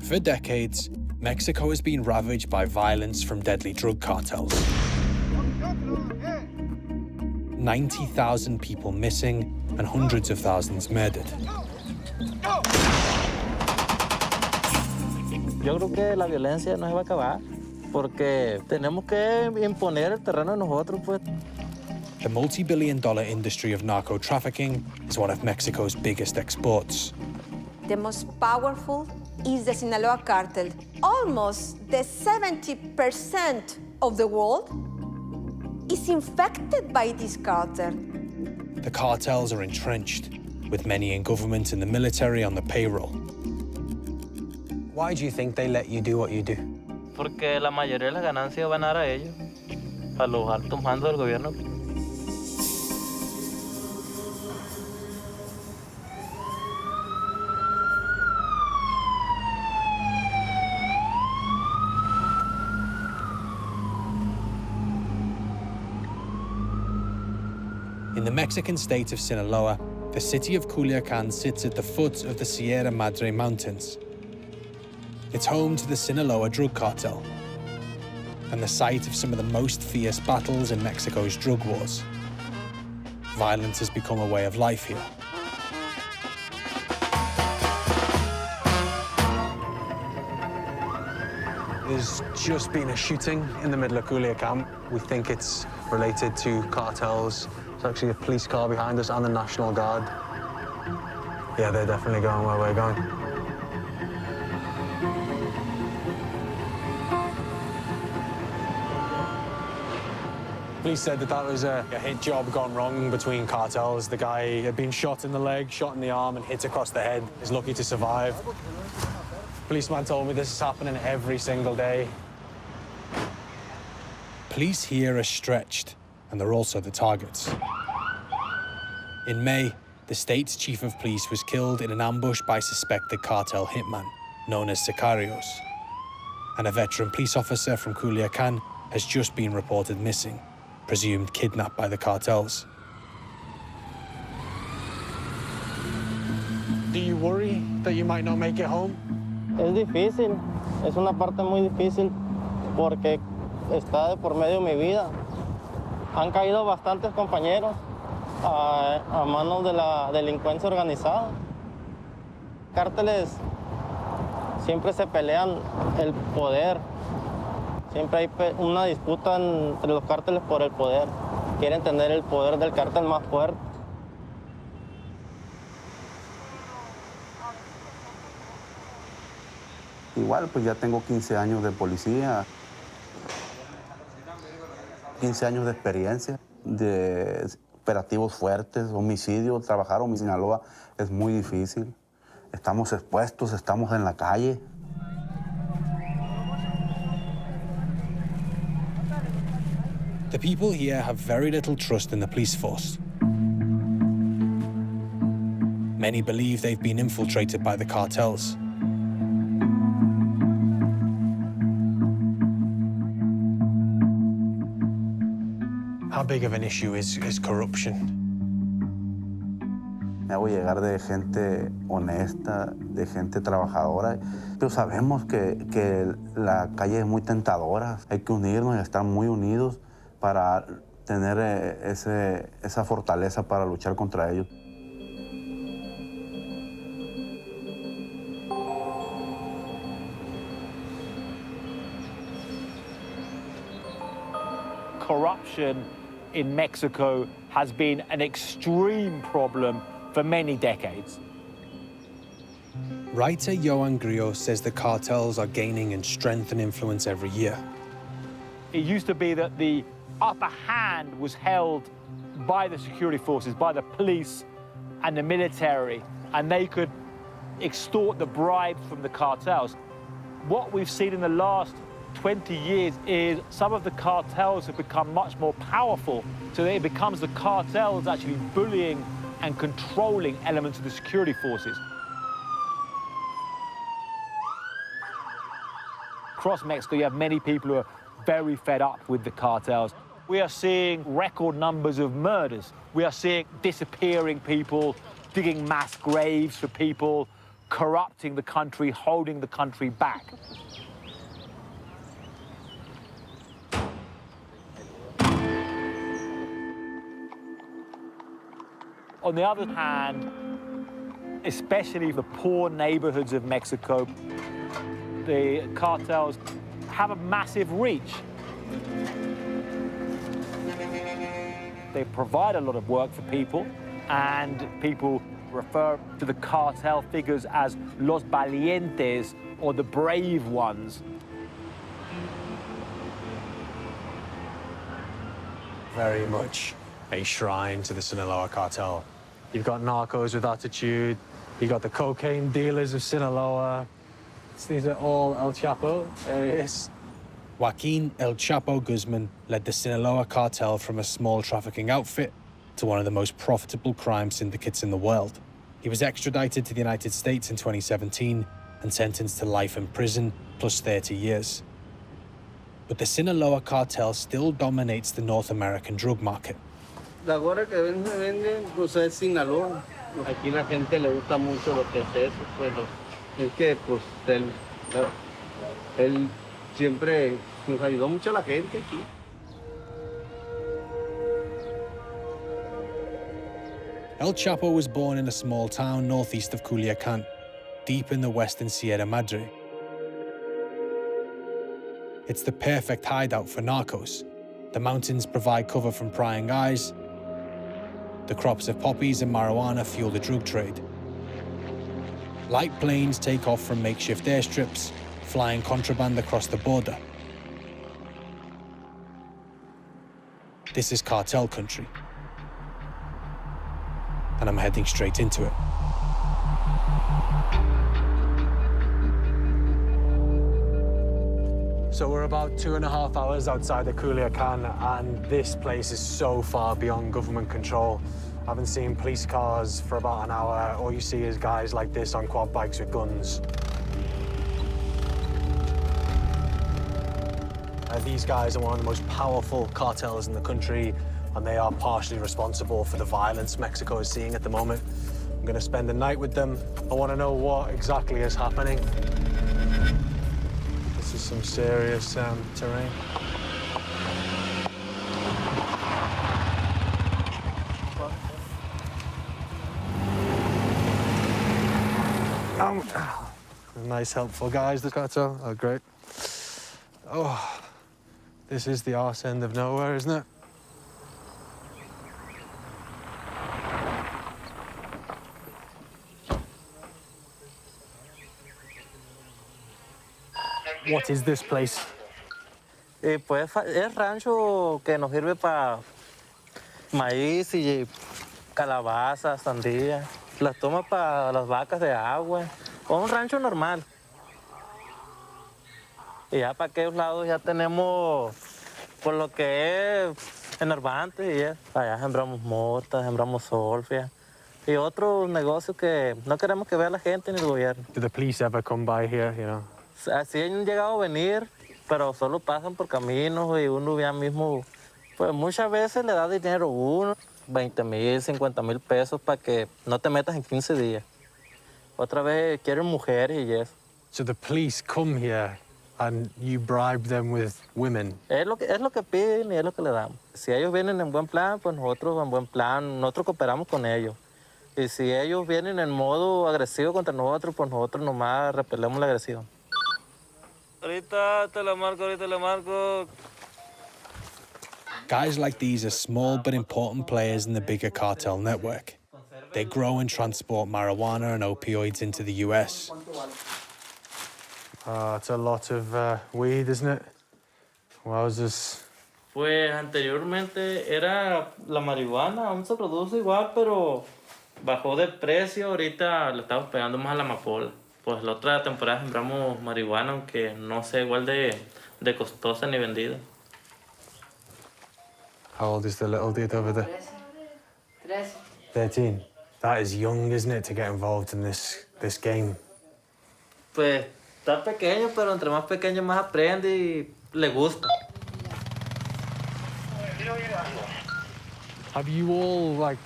For decades, Mexico has been ravaged by violence from deadly drug cartels. 90,000 people missing and hundreds of thousands murdered. Yo creo que la violencia no se va a acabar porque tenemos que imponer el terreno a nosotros, pues. The multi-billion-dollar industry of narco-trafficking is one of Mexico's biggest exports. The most powerful is the Sinaloa cartel. Almost the 70% of the world is infected by this cartel. The cartels are entrenched, with many in government and the military on the payroll. Why do you think they let you do what you do? Porque la mayoría de las ganancias van a dar a ellos, a los altos mandos del gobierno. In the Mexican state of Sinaloa, the city of Culiacan sits at the foot of the Sierra Madre Mountains. It's home to the Sinaloa drug cartel and the site of some of the most fierce battles in Mexico's drug wars. Violence has become a way of life here. There's just been a shooting in the middle of Culiacan. We think it's related to cartels. There's actually a police car behind us and the National Guard. Yeah, they're definitely going where we're going. Police said that was a hit job gone wrong between cartels. The guy had been shot in the leg, shot in the arm, and hit across the head. He's lucky to survive. Policeman told me this is happening every single day. Police here are stretched, and they're also the targets. In May, the state's chief of police was killed in an ambush by suspected cartel hitman, known as sicarios. And a veteran police officer from Culiacan has just been reported missing, presumed kidnapped by the cartels. Do you worry that you might not make it home? Es difícil, es una parte muy difícil porque está de por medio mi vida. Han caído bastantes compañeros a manos de la delincuencia organizada. Cárteles siempre se pelean el poder. Siempre hay una disputa entre los cárteles por el poder. Quieren tener el poder del cártel más fuerte. Igual, pues ya tengo 15 años de policía, 15 años de experiencia, de operativos fuertes, homicidios. Trabajar en Sinaloa es muy difícil. Estamos expuestos, estamos en la calle. The people here have very little trust in the police force. Many believe they've been infiltrated by the cartels. How big of an issue is corruption? Me hago llegar de gente honesta, de gente trabajadora, pero sabemos que la calle es muy tentadora. Hay que unirnos y estar muy unidos para tener esa fortaleza para luchar contra ellos. Corruption in Mexico has been an extreme problem for many decades. Writer Joan Grillo says the cartels are gaining in strength and influence every year. It used to be that the upper hand was held by the security forces, by the police and the military, and they could extort the bribe from the cartels. What we've seen in the last 20 years is some of the cartels have become much more powerful, so that it becomes the cartels actually bullying and controlling elements of the security forces. Across Mexico, you have many people who are very fed up with the cartels. We are seeing record numbers of murders. We are seeing disappearing people, digging mass graves for people, corrupting the country, holding the country back. On the other hand, especially the poor neighborhoods of Mexico, the cartels have a massive reach. They provide a lot of work for people, and people refer to the cartel figures as los valientes, or the brave ones. Very much a shrine to the Sinaloa cartel. You've got narcos with attitude, you got the cocaine dealers of Sinaloa. These are all El Chapo areas. Joaquin El Chapo Guzman led the Sinaloa cartel from a small trafficking outfit to one of the most profitable crime syndicates in the world. He was extradited to the United States in 2017 and sentenced to life in prison plus 30 years. But the Sinaloa cartel still dominates the North American drug market. La gorra que venden, pues es Sinaloa. Aquí la gente le gusta mucho lo que es eso, pues es que pues él siempre nos ayudó mucho a la gente aquí. El Chapo was born in a small town northeast of Culiacan, deep in the western Sierra Madre. It's the perfect hideout for narcos. The mountains provide cover from prying eyes. The crops of poppies and marijuana fuel the drug trade. Light planes take off from makeshift airstrips, flying contraband across the border. This is cartel country. And I'm heading straight into it. So we're about 2.5 hours outside of Culiacan, and this place is so far beyond government control. I haven't seen police cars for about an hour. All you see is guys like this on quad bikes with guns. These guys are one of the most powerful cartels in the country, and they are partially responsible for the violence Mexico is seeing at the moment. I'm going to spend the night with them. I want to know what exactly is happening. This is some serious terrain. Nice, helpful guys, the cartel. Oh, great. Oh, this is the arse end of nowhere, isn't it? What is this place? Pues es rancho que nos sirve para maíz y calabaza, sandía. Las toma para las vacas de agua. Un rancho normal. Y ya para aquellos lados ya tenemos por lo que es enervante y es. Allá sembramos mota, sembramos solfia y otros negocios que no queremos que vea la gente ni el gobierno. Do the police ever come by here, you know? Así han llegado a venir, pero solo pasan por caminos y uno ya mismo, pues muchas veces le da dinero a uno, 20,000, 50,000 pesos para que no te metas en 15 días. Otra vez quieren mujeres y eso. So the police come here and you bribe them with women? Es lo que piden y es lo que le damos. Si ellos vienen en buen plan, pues nosotros en buen plan, nosotros cooperamos con ellos. Y si ellos vienen en modo agresivo contra nosotros, pues nosotros nomás repelemos la agresión. Ahorita te la marco. Guys like these are small but important players in the bigger cartel network. They grow and transport marijuana and opioids into the US. It's a lot of weed, isn't it? Wowzers. Pues anteriormente era la marihuana, aún se produce igual, pero bajó de precio. Ahorita le estamos pegando más a la amapola. Pues la otra temporada sembramos marihuana, aunque no sea igual de costosa ni vendida. How old is the little dude over there? 13. That is young, isn't it, to get involved in this game? Pues está pequeño, pero entre más pequeño más aprende y le gusta. Have you all, like,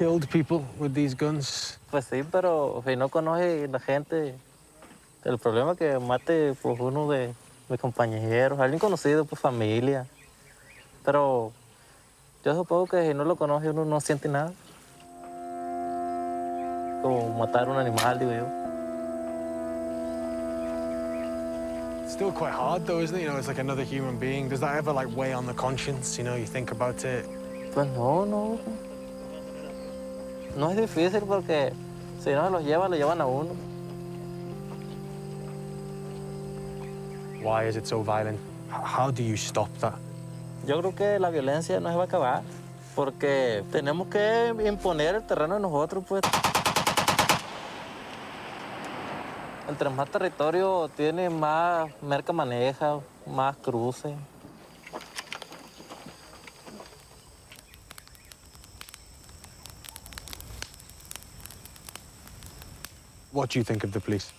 killed people with these guns? Pues sí, pero si no conoce la gente, el problema es que mate pues, uno de mis compañeros, alguien conocido, pues familia. Pero yo supongo que si no lo conoce uno no siente nada. Como matar un animal, digo yo. It's still quite hard though, isn't it? You know, it's like another human being. Does that ever like weigh on the conscience? You know, you think about it. Pues no, no. No es difícil porque si no se los lleva, lo llevan a uno. Why is it so violent? How do you stop that? Yo creo que la violencia no se va a acabar porque tenemos que imponer el terreno de nosotros, pues. Entre más territorio tiene, más merca maneja, más cruce. What do you think of the police?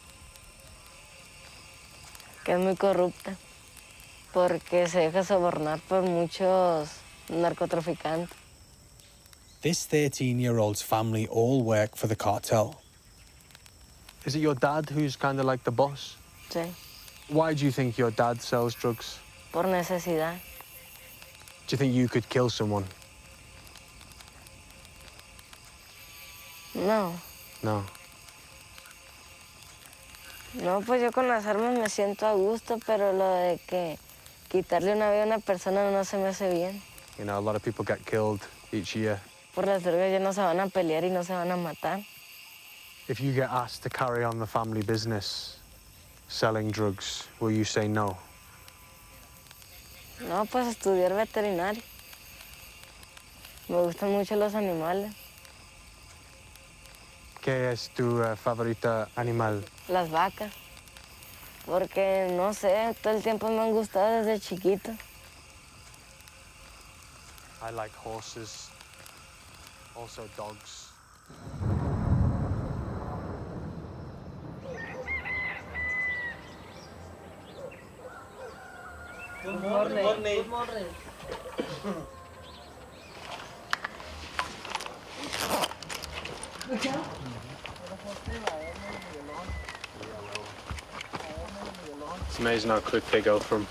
Que es muy corrupta, porque se deja sobornar por muchos narcotraficantes. This 13-year-old's family all work for the cartel. Is it your dad who's kind of like the boss? Sí, Why do you think your dad sells drugs? por necesidad. Do you think you could kill someone? No, No. no, pues yo con las armas me siento a gusto, pero lo de que quitarle una vida a una persona no se me hace bien. You know, a lot of people get killed each year. Por las drogas ya no se van a pelear y no se van a matar. If you get asked to carry on the family business, selling drugs, will you say no? No, pues estudiar veterinario. Me gustan mucho los animales, ¿Qué es tu favorita animal? las vacas, porque no sé, todo el tiempo me han gustado desde chiquito. I like horses, also dogs. Good morning. Good morning. It's amazing how quick they go from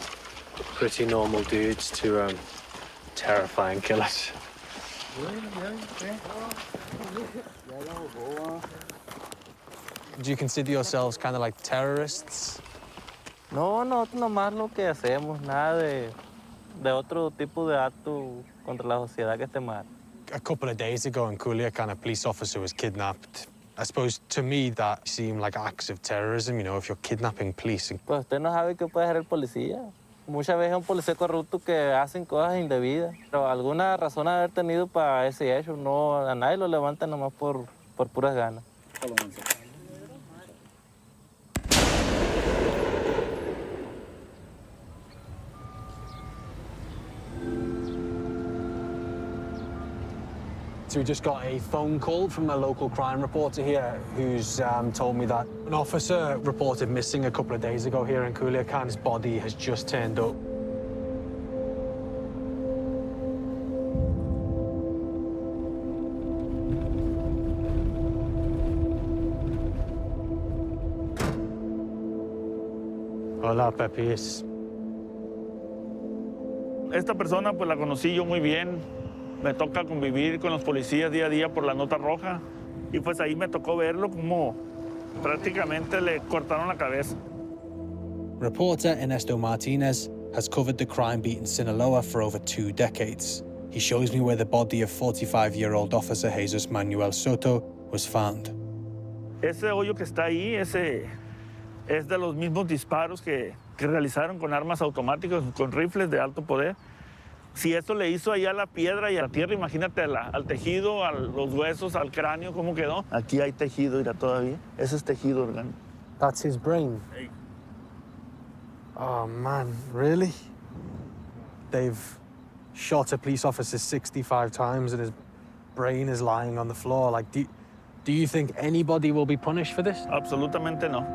pretty normal dudes to terrifying killers. Do you consider yourselves kind of like terrorists? No, nosotros nomás lo que hacemos, nada de otro tipo de acto contra la sociedad que esté mal. A couple of days ago in Culiacan, a police officer was kidnapped. I suppose to me that seemed like acts of terrorism, you know, if you're kidnapping police. Pues usted no sabe qué puede hacer el policía. Muchas veces es un policía corrupto que hacen cosas indebidas. Pero alguna razón ha de haber tenido para ese hecho. No, a nadie lo levantan nomás por puras ganas. So we just got a phone call from a local crime reporter here who's told me that an officer reported missing a couple of days ago here in Culiacan. His body has just turned up. Hola, Pepis. Esta persona pues la conocí yo muy bien. Me toca convivir con los policías día a día por la nota roja. Y pues ahí me tocó verlo como prácticamente le cortaron la cabeza. Reporter Ernesto Martinez has covered the crime beat in Sinaloa for over 2 decades. He shows me where the body of 45-year-old officer Jesus Manuel Soto was found. Ese hoyo que está ahí, ese es de los mismos disparos que realizaron con armas automáticas, con rifles de alto poder. Si esto le hizo ahí a la piedra y a la tierra, imagínate al tejido, a los huesos, al cráneo, cómo quedó. Aquí hay tejido, mira, todavía. Ese es tejido orgánico. That's his brain? Hey. Oh, man, really? They've shot a police officer 65 times and his brain is lying on the floor. Like, do you think anybody will be punished for this? Absolutamente no.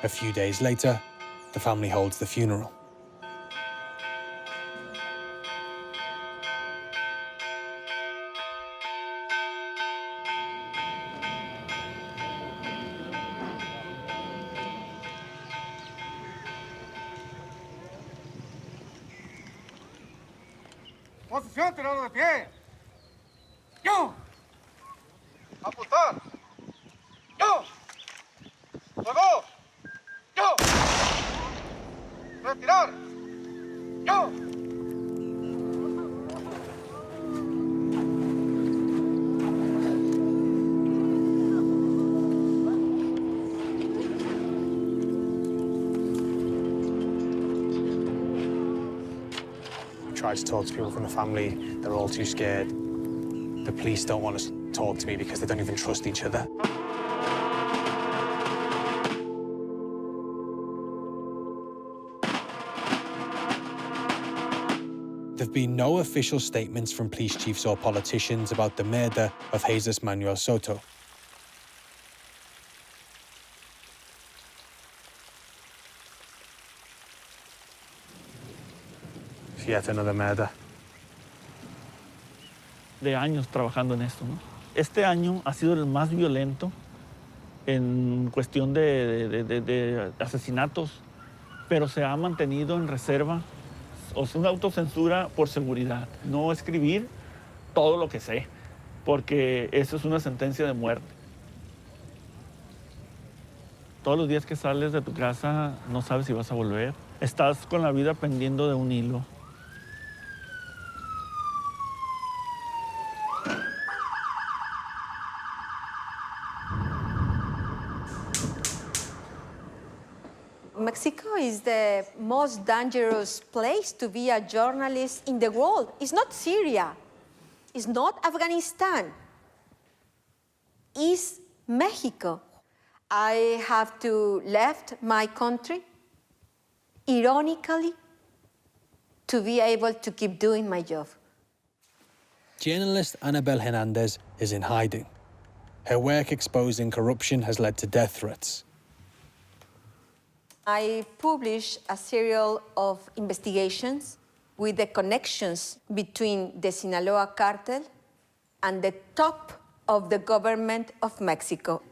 A few days later, the family holds the funeral. Posición, tirado de pie. ¡Yo! Apuntar. ¡Yo! ¡Fuego! ¡Yo! ¡Retirar! ¡Yo! Try to talk to people from the family. They're all too scared. The police don't want to talk to me because they don't even trust each other. There have been no official statements from police chiefs or politicians about the murder of Jesus Manuel Soto. Yet another murder. De años trabajando en esto, ¿no? Este año ha sido el más violento en cuestión de asesinatos, pero se ha mantenido en reserva, o sea, una autocensura por seguridad. No escribir todo lo que sé, porque eso es una sentencia de muerte. Todos los días que sales de tu casa no sabes si vas a volver. Estás con la vida pendiendo de un hilo. Mexico is the most dangerous place to be a journalist in the world. It's not Syria. It's not Afghanistan. It's Mexico. I have to left my country, ironically, to be able to keep doing my job. Journalist Anabel Hernandez is in hiding. Her work exposing corruption has led to death threats. I published a series of investigations with the connections between the Sinaloa cartel and the top of the government of Mexico.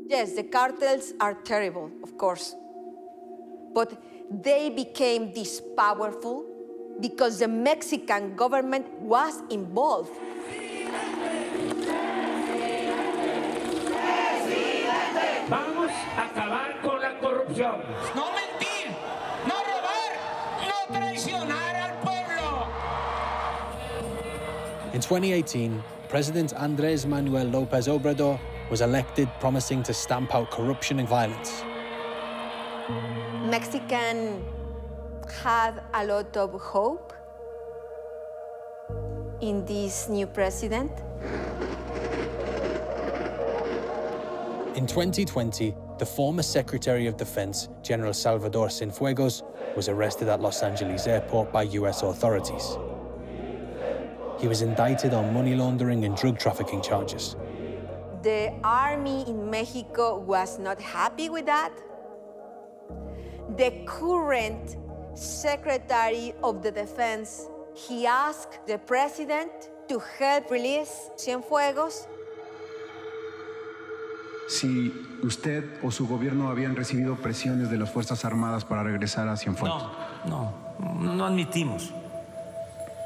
Yes, the cartels are terrible, of course, but they became this powerful because the Mexican government was involved. Vamos a acabar con la corrupción. No mentir, no robar, no traicionar al pueblo. In 2018, President Andrés Manuel López Obrador was elected, promising to stamp out corruption and violence. Mexicans had a lot of hope in this new president. In 2020, the former Secretary of Defense, General Salvador Cienfuegos, was arrested at Los Angeles airport by US authorities. He was indicted on money laundering and drug trafficking charges. The army in Mexico was not happy with that. The current Secretary of the Defense, he asked the president to help release Cienfuegos. Si usted o su gobierno habían recibido presiones de las Fuerzas Armadas para regresar a Cienfuegos. No admitimos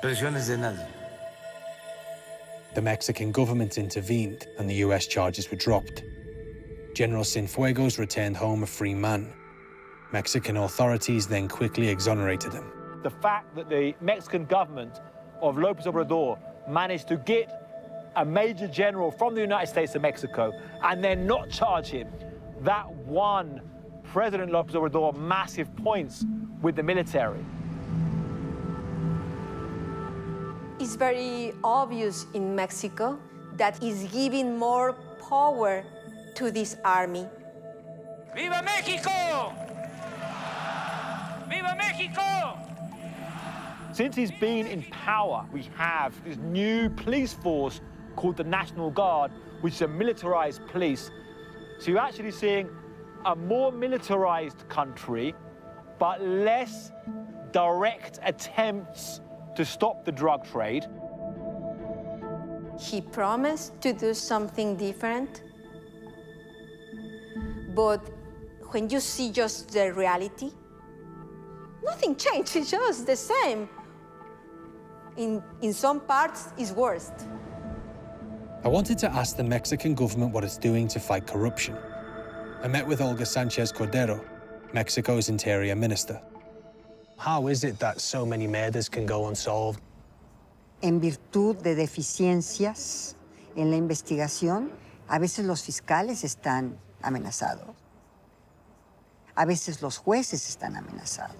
presiones de nadie. The Mexican government intervened and the US charges were dropped. General Cienfuegos returned home a free man. Mexican authorities then quickly exonerated him. The fact that the Mexican government of López Obrador managed to get a major general from the United States of Mexico and then not charge him, that won President López Obrador massive points with the military. It's very obvious in Mexico that is giving more power to this army. ¡Viva México! ¡Viva México! Since he's been in power, we have this new police force called the National Guard, which is a militarized police. So you're actually seeing a more militarized country, but less direct attempts to stop the drug trade. He promised to do something different, but when you see just the reality, nothing changed, it's just the same. In some parts, it's worse. I wanted to ask the Mexican government what it's doing to fight corruption. I met with Olga Sanchez Cordero, Mexico's Interior Minister. How is it that so many murders can go unsolved? En virtud de deficiencias en la investigación, a veces los fiscales están amenazados. A veces los jueces están amenazados.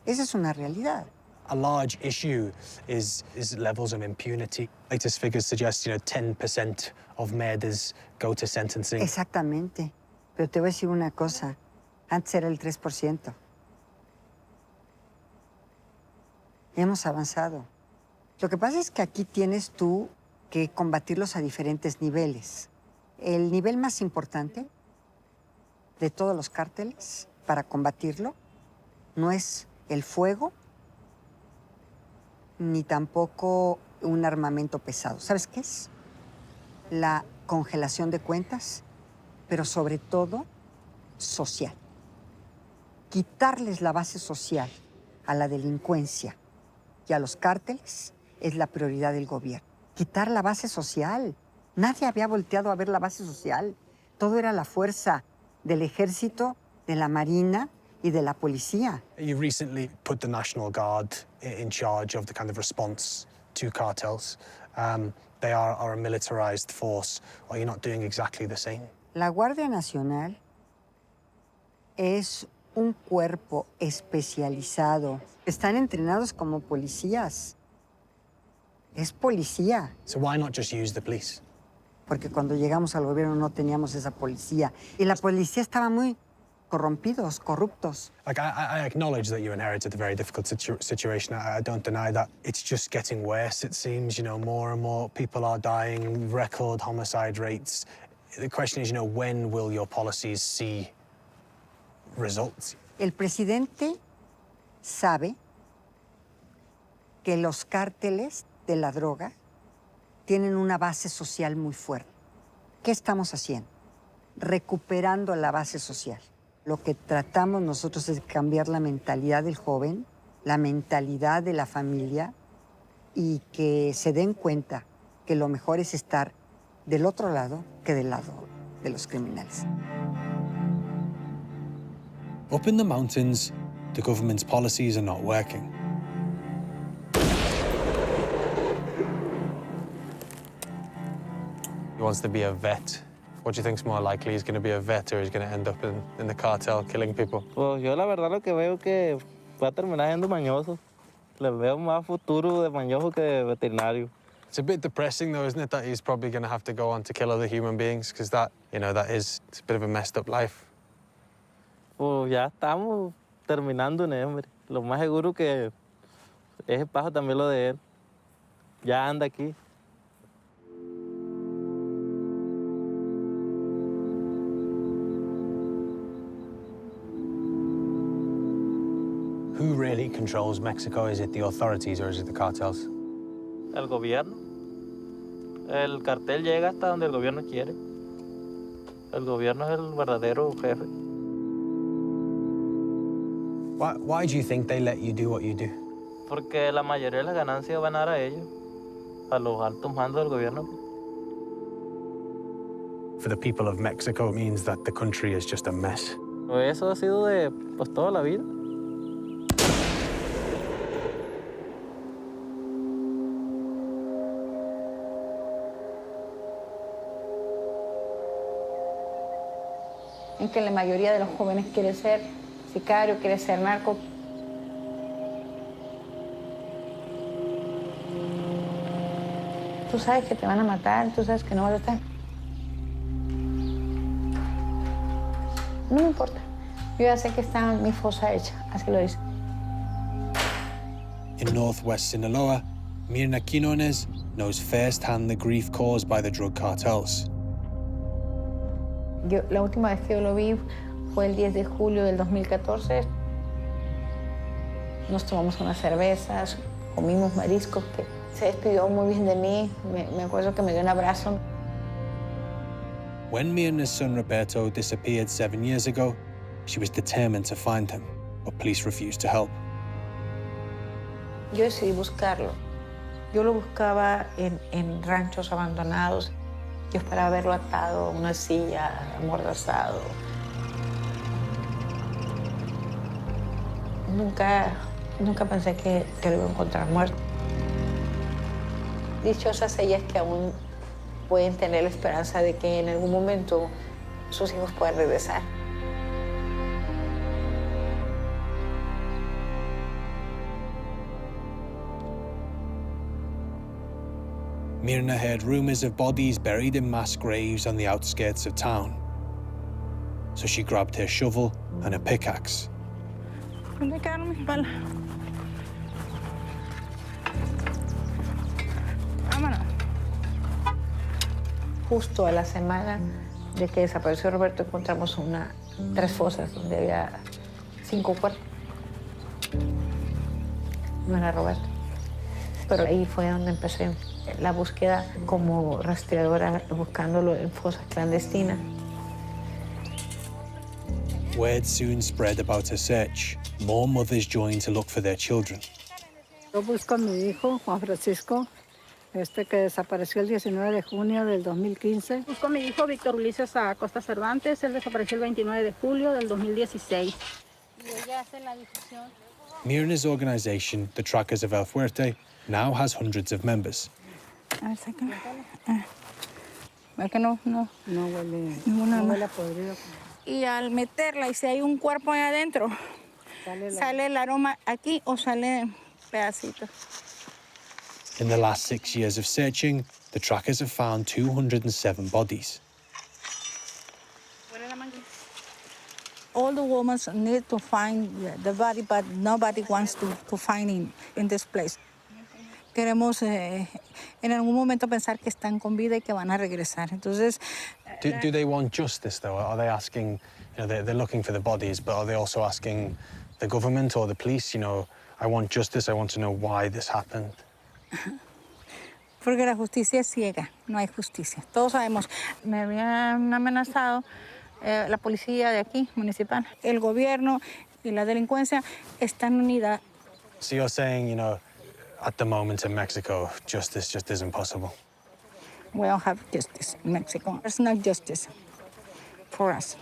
Esa es una realidad. A large issue is levels of impunity. Latest figures suggest, 10% of murders go to sentencing. Exactamente. Pero te voy a decir una cosa. Antes era el 3%. Hemos avanzado. Lo que pasa es que aquí tienes tú que combatirlos a diferentes niveles. El nivel más importante de todos los cárteles para combatirlo no es el fuego ni tampoco un armamento pesado. ¿Sabes qué es? La congelación de cuentas, pero sobre todo social. Quitarles la base social a la delincuencia y a los cárteles es la prioridad del gobierno. Quitar la base social. Nadie había volteado a ver la base social. Todo era la fuerza del ejército, de la marina y de la policía. You recently put the National Guard in charge of the kind of response to cartels. They are a militarized force. Are you not doing exactly the same? La Guardia Nacional es un cuerpo especializado. Están entrenados como policías. Es policía. So why not just use the police? Porque cuando llegamos al gobierno no teníamos esa policía. Y la policía estaba muy corrompidos, corruptos. Like, I acknowledge that you inherited a very difficult situation. I don't deny that. It's just getting worse, it seems. More and more people are dying, record homicide rates. The question is, when will your policies see results? El presidente sabe que los cárteles de la droga tienen una base social muy fuerte. ¿Qué estamos haciendo? Recuperando la base social. Lo que tratamos nosotros es cambiar la mentalidad del joven, la mentalidad de la familia y que se den cuenta que lo mejor es estar del otro lado que del lado de los criminales. Up in the mountains, the government's policies are not working. He wants to be a vet. What do you think's more likely? He's going to be a vet or he's going to end up in the cartel killing people? Pues yo la verdad lo que veo es que va a terminar siendo mañoso. Le veo más futuro de mañoso que de veterinario. It's a bit depressing, though, isn't it, that he's probably going to have to go on to kill other human beings, because that, it's a bit of a messed up life. Pues ya estamos terminando en él, hombre. Lo más seguro que ese paso también lo de él. Ya anda aquí. Who really controls Mexico? Is it the authorities or is it the cartels? El gobierno. El cartel llega hasta donde el gobierno quiere. El gobierno es el verdadero jefe. Why do you think they let you do what you do? Porque la mayoría de las ganancias van a dar a ellos, a los altos mandos del gobierno. For the people of Mexico, it means that the country is just a mess. Eso ha sido de toda la vida. En que la mayoría de los jóvenes quiere ser sicario, quiere ser narco. Tú sabes que te van a matar, tú sabes que no vas a estar. No me importa. Yo ya sé que está mi fosa hecha, así lo dice. In northwest Sinaloa, Mirna Quinones knows firsthand the grief caused by the drug cartels. La última vez que yo lo vi fue el 10 de julio del 2014. Nos tomamos unas cervezas, comimos mariscos, que se despidió muy bien de mí. Me acuerdo que me dio un abrazo. When Mirna's son Roberto disappeared 7 years ago, she was determined to find him, but police refused to help. Yo decidí buscarlo. Yo lo buscaba en ranchos abandonados. Yo esperaba verlo atado a una silla, amordazado. Nunca pensé que lo iba a encontrar muerto. Dichosas ellas que aún pueden tener la esperanza de que en algún momento sus hijos puedan regresar. Mirna heard rumors of bodies buried in mass graves on the outskirts of town. So she grabbed her shovel and a pickaxe. ¿Dónde quedaron mis balas? Vámonos. Justo a la semana de que desapareció Roberto, encontramos 3 fosas donde había 5 cuerpos. No era Roberto. Pero ahí fue donde empecé la búsqueda como rastreadora, buscándolo en fosas clandestinas. Word soon spread about her search. More mothers joined to look for their children. Yo busco a mi hijo, Juan Francisco, que desapareció el 19 de junio del 2015. Busco a mi hijo Víctor Ulises Acosta Cervantes. Él desapareció el 29 de julio del 2016. Y ella hace la difusión. Mirna's organization, the Trackers of El Fuerte, now has hundreds of members. A ver, sácalo. ¿Verdad que no? No huele, Ninguna no huele a podrido. Y al meterla, y si hay un cuerpo ahí adentro, sale el aroma aquí o sale pedacitos. In the last 6 years of searching, the trackers have found 207 bodies. All the women need to find the body, but nobody wants to find in this place. Queremos en algún momento pensar que están con vida y que van a regresar. Entonces, do they want justice, though? Are they asking, you know, they're looking for the bodies, but are they also asking the government or the police, you know, I want justice, I want to know why this happened? Porque la justicia es ciega, no hay justicia. Todos sabemos, me habían amenazado la policía de aquí, municipal. El gobierno y la delincuencia están unidas. So you're saying, you know, at the moment in Mexico, justice just isn't possible? We don't have justice in Mexico. There's no justice for us.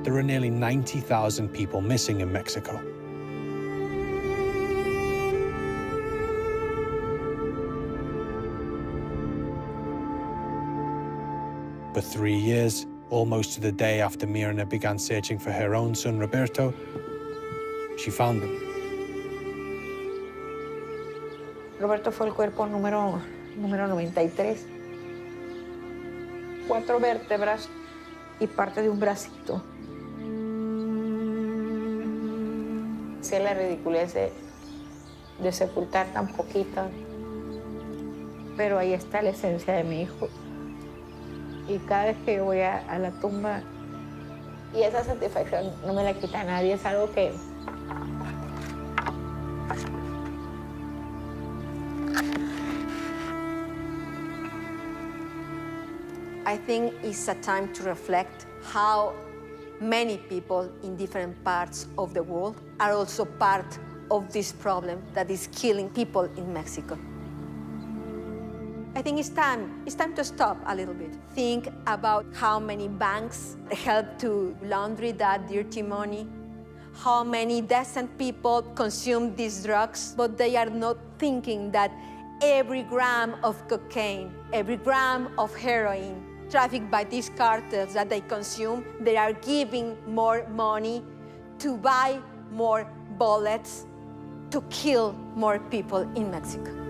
There are nearly 90,000 people missing in Mexico. For 3 years, almost to the day after Mirna began searching for her own son, Roberto, she found them. Roberto fue el cuerpo número 93. 4 vértebras y parte de un bracito. Sé la ridiculez de sepultar tan poquito, pero ahí está la esencia de mi hijo. Y cada vez que voy a la tumba, y esa satisfacción no me la quita nadie, es algo que... I think it's a time to reflect how many people in different parts of the world are also part of this problem that is killing people in Mexico. I think it's time to stop a little bit. Think about how many banks help to launder that dirty money, how many decent people consume these drugs, but they are not thinking that every gram of cocaine, every gram of heroin trafficked by these cartels that they consume, they are giving more money to buy more bullets to kill more people in Mexico.